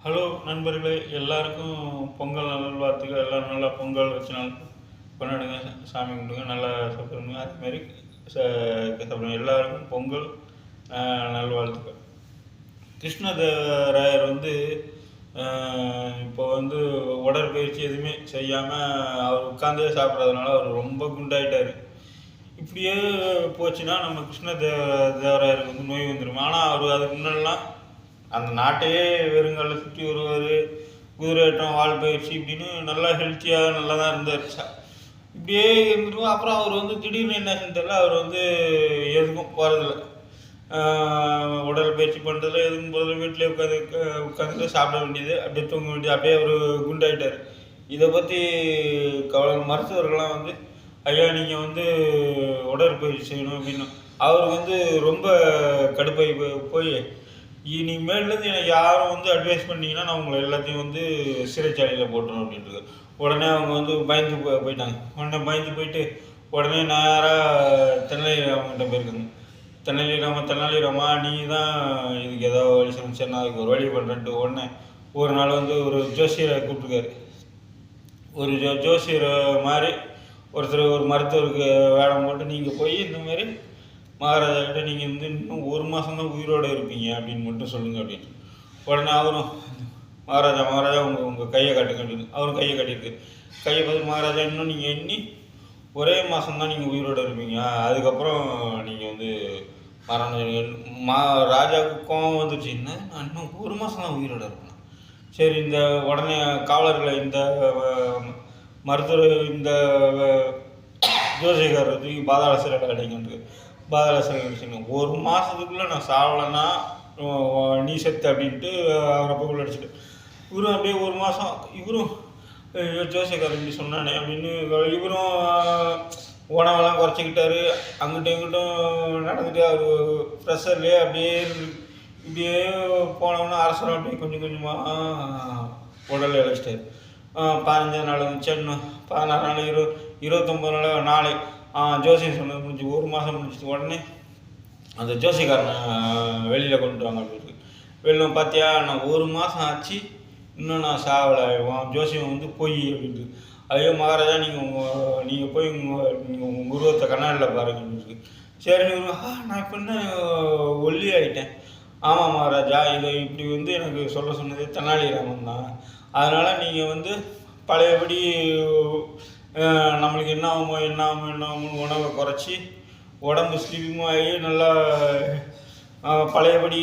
Hello நண்பர்களே, எல்லாருக்கும் பொங்கல் நல்வாழ்த்துக்கள். எல்லோரும் நல்லா பொங்கல் வச்சு நாள் கொண்டாடுங்க, சாமி கும்பிடுங்க, நல்லா சாப்பிடுங்க. அதுமாரி சாப்பிடுங்க. எல்லாருக்கும் பொங்கல் நல்வாழ்த்துக்கள். கிருஷ்ணதேவராயர் இப்போ உடற்பயிற்சி எதுவுமே செய்யாமல் அவர் உட்காந்தே சாப்பிட்றதுனால அவர் ரொம்ப குண்டாயிட்டார். இப்படியே போச்சுன்னா நம்ம தேவராயருக்கு நோய் வந்துடும். ஆனால் அவர் அதுக்கு முன்னெல்லாம் அந்த நாட்டையே வெறுங்கால சுற்றி வருவார், குதிரையாட்டம், வால் பயிற்சி இப்படின்னு நல்லா ஹெல்த்தியாக நல்லா தான் இருந்தார். இப்படியே இருந்துருவோம். அப்புறம் அவர் திடீர்னு என்ன தெரியல, அவர் எதுக்கும் போகிறதில்ல, உடற்பயிற்சி பண்ணுறதுல எதுக்கும் போகிறதில்ல, வீட்டிலே உட்காந்து சாப்பிட வேண்டியது, அப்படியே தூங்க வேண்டியது, அப்படியே அவர் குண்டாயிட்டார். இதை பற்றி மருத்துவர்கள்லாம் ஐயா நீங்கள் உடற்பயிற்சி செய்யணும் அப்படின்னு அவர் ரொம்ப கடுப்பாகி போய் இனிமேலேருந்து எனக்கு யாரும் அட்வைஸ் பண்ணிங்கன்னா நான் உங்களை எல்லாத்தையும் சிறைச்சாலையில் போட்டுரும் அப்படின்ட்டு. உடனே அவங்க பயந்து போயிட்டாங்க. உடனே பயந்து போயிட்டு உடனே நேராக தெனாலிராமன்கிட்ட போயிருக்காங்க. தெனாலிராமா நீ தான் இதுக்கு ஏதோ வழி சொல்லணும், சரி நான் அதுக்கு ஒரு வழி பண்ணுறேன்ட்டு. உடனே ஒரு நாள் ஒரு ஜோசியரை கூப்பிட்டுருக்காரு. ஒரு ஜோசியர் மாதிரி ஒருத்தர் ஒரு மருத்துவருக்கு வேடம் போட்டு நீங்கள் போய் இந்தமாரி மகாராஜா கிட்ட நீங்கள் இன்னும் ஒரு மாதம் தான் உயிரோடு இருப்பீங்க அப்படின்னு மட்டும் சொல்லுங்கள் அப்படின்னு. உடனே அவரும் மகாராஜா உங்கள் கையை காட்டுங்க அப்படின்னு. அவரும் கையை காட்டியிருக்கு. கையை பார்த்து மகாராஜா இன்னும் நீங்கள் எண்ணி ஒரே மாதம் தான் நீங்கள் உயிரோடு இருப்பீங்க, அதுக்கப்புறம் நீங்கள் மரணம். ராஜாவுக்கு கோவம் வந்துச்சு, என்ன நான் இன்னும் ஒரு மாதம் தான் உயிரோடு இருப்பேன். சரி, இந்த உடனே காவலர்களை இந்த மருத்துவர் இந்த ஜோசியக்காரர் தூக்கி பாதாள சிறையில் அடைங்கிட்டு பாதாள சிறையில் ஒரு மாதத்துக்குள்ளே நான் சாவலைன்னா நீ செத்து அப்படின்ட்டு அவரை போய் அடிச்சுட்டு இவரும் அப்படியே ஒரு மாதம் இவரும் ஜோசியக்காரர் இப்படி சொன்னானே அப்படின்னு இவரும் உணவெல்லாம் குறைச்சிக்கிட்டாரு. அங்கிட்டும் இங்கிட்டும் நடந்துட்டு அவர் ப்ரெஷர்லேயே இப்படியே போனவொன்னே அரசரம் அப்படியே கொஞ்சம் கொஞ்சமாக உடலில் இழைச்சிட்டாரு. 15 நாள் இருந்துச்சு, இன்னும் 16 நாள் 29 நாள் நாளை ஜோசியம் சொன்னது முடிஞ்சு ஒரு மாதம் முடிஞ்சிச்சு. உடனே அந்த ஜோசியக்காரனை வெளியில் கொண்டு வாங்க அப்படின்னு. வெளியில் பார்த்தியா நான் ஒரு மாதம் ஆச்சு இன்னும் நான் சாவலை, ஜோசியம் பொய் அப்படின்ட்டு. ஐயோ மகாராஜா நீங்கள் போய் உங்கள் உருவத்தை கண்ணாடியில் பாருங்க அப்படின்னு. சரி நான் இப்போ என்ன ஒல்லி ஆகிட்டேன். ஆமாம் மகாராஜா, இதை இப்படி எனக்கு சொல்ல சொன்னது தெனாலிராமன் தான். அதனால் நீங்கள் பழையபடி நம்மளுக்கு என்ன ஆகுமோ உணவை குறைச்சி உடம்பு ஸ்லிம்மாக ஆகி நல்லா பழையபடி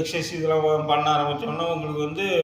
எக்ஸசைஸ் இதெல்லாம் பண்ண ஆரம்பித்தோன்னா உங்களுக்கு